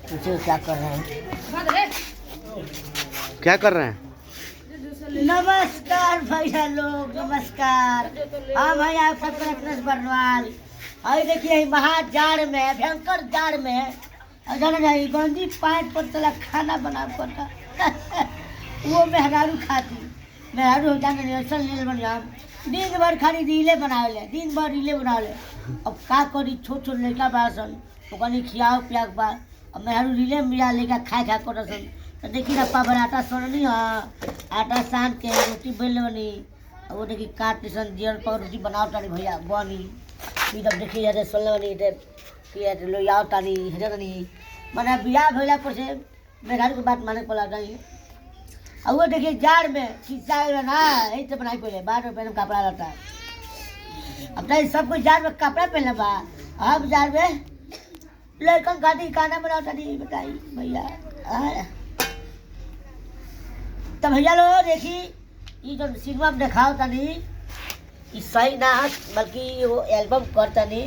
पूछो क्या कर रहे हैं? क्या कर रहे हैं? नमस्कार भैया लोग, नमस्कार। हाँ भाई, आप सबका रत्नेश बर्नवाल। अरे देखिए महाजाड़ में, भयंकर जाड़ में जाना जाए गंजी पैंट पर चला खाना बना पड़ता वो मेहरारू खाती मेहरारू हो जाने ऐसा रील बना दिन भर खाली रीले बनावे ले, दिन भर रीले बनावे ले। अब का करी, छोट छोट लड़का बा सन ओकनी खियाओ पियाक बा। अब मेहरारू रीले मिला लेकर खाए खा कर सन। तो देखी ना पावर आटा सननी आटा सान के रोटी बेल बनी। वो देखी काट सन जियर पर रोटी बनाओ तानी भैया बनी। फिर अब देखी जाते सोलने बनी इधर कि लो आओ तानी हजर नहीं मना बियाह भैया पर से मेहरारू की बात माने पड़ा नहीं। और वो देखिए जाड़ में खिंचा ना यही तो बनाई पहले बाद में पहले कपड़ा रहता है। अब तो सब कुछ जाड़ में कपड़ा पहनना बा। अब जाड़ में लड़कन खाती खाना बनाता नहीं बताई भैया। तो भैया लोग देखी ये जो सिनेमा में दिखाओ तनी ये सही ना बल्कि वो एल्बम कर तनी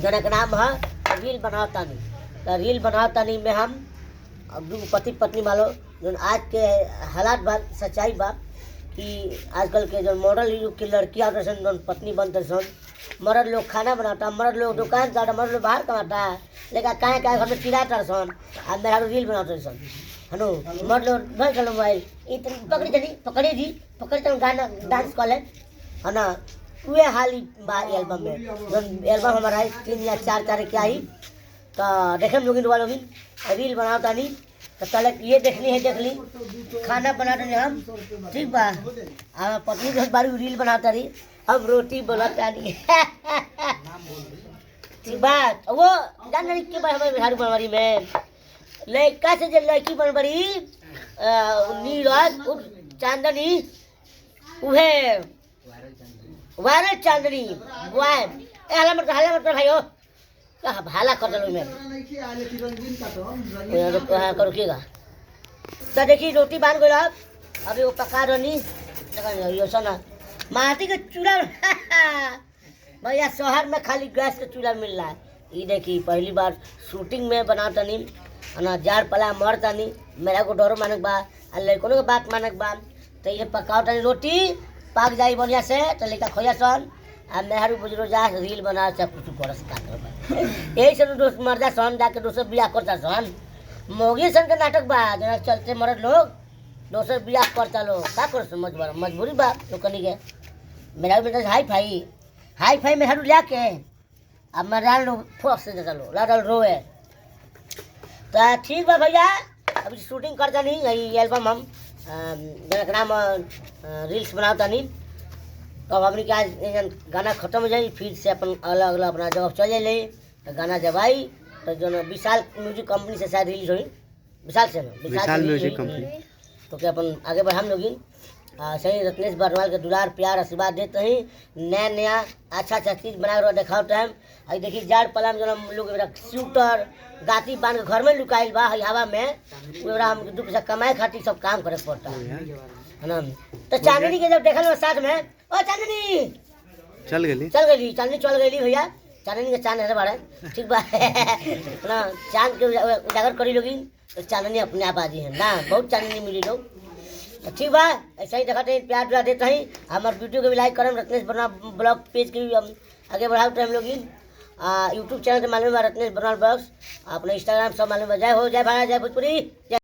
जना का नाम है रील बनाओ तनी। तो रील बनाओ तनी में हम अब दो पति पत्नी मालो जो आज के हालात बा सच्चाई बा कि आजकल के जो मॉडल युग की लड़कियां होते सन जो पत्नी बनते सन। मर्द लोग खाना बनाता, मर्द लोग दुकान जाता, मर्द लोग बाहर कमाता है लेकिन कहाँ कहाँ घर में किराता सन आ मेरा रील बनाते सन है नो। मर्द लोग भर चलो मोबाइल पकड़ी चली पकड़े चलो गाना डांस कर ले है ना। वे हाल ही बा एल्बम में जो एल्बम हमारा है 3 या 4 तारीख के आई। तो देखे लोग रील बनाता नहीं तो चल ये देखनी है देख ली खाना बनाते हम ठीक बा। पत्नी बहुत बारी रील बनाता रही अब रोटी बनाता नहीं ठीक बात। वो जान रही के हमारे बिहार बनवारी में लड़का से जो लड़की बनवारी नीरज चांदनी उहे वायरल चांदनी हाला मत भाई हो भाला कर दलो में रुकिएगा। तो देखिए रोटी बांध गई अभी वो पका रही ना माटी के चूल्हा भैया शहर में खाली गैस के चूल्हा मिल रहा है। ये देखिए पहली बार शूटिंग में बनाता नहीं ना जाड़ पला मरता नहीं मेरा को डरो मानक बा लड़कों के बात मानक बा। तो ये पकाओ तनी रोटी पाक जाई बढ़िया से तो लेकर खोया सन आ मेहरू बुजुर्ग जा रील बना चाहे कुछ करस का यही से दोस्त मर जा सन जाके दोसर बियाह करता सन मोगी सन के नाटक बा जना चलते मरद लोग दोसर बियाह करता लोग का कर मजबूरी बा तो कनी के मेरा बेटा हाई फाई मेहरू लिया के अब मराल लोग फोक से देता लो लाडल रोए। तो ठीक बा भैया अभी शूटिंग करता नहीं यही एल्बम हम जना का नाम रील्स बनाता नहीं। तो अब हमने क्या गाना खत्म हो जाए फिर से अपन अलग अलग अपना जगह चले ले। तो गाना जब आई तो जो विशाल म्यूजिक कंपनी से शायद रिलीज हुई विशाल से विशाल म्यूजिक कंपनी। तो क्या अपन आगे बढ़ हम लोग सही रत्नेश बर्नवाल के दुलार प्यार आशीर्वाद देते ही नया अच्छा चीज़ बना कर दिखाओ टाइम। अभी देखिए जाड़ पला में जो हम लोग स्वेटर गाती बांध के घर में लुकाइल बा हवा में हम 2 पैसा कमाए खातिर सब काम करे पड़ता है ना। तो चांदनी के जब देखल साथ में ओ चांदनी चल गई चांदनी चल गई भैया। चांदनी के चांद है बारे ठीक बा ना चांद के उजागर करी लोगी तो चांदनी अपने आप आजी है ना बहुत चांदनी मिली लोग। तो ठीक बा ऐसा ही दिखाते हैं प्यार प्यार देते हैं हमारे वीडियो को भी लाइक करें रत्नेश बर्नवाल ब्लॉग पेज के भी हम आगे बढ़ाते हैं हम लोग यूट्यूब चैनल के मालूम है रत्नेश बर्नवाल ब्लॉग्स अपने इंस्टाग्राम सब मालूम है। जय हो जय भारत जय भोजपुरी जय।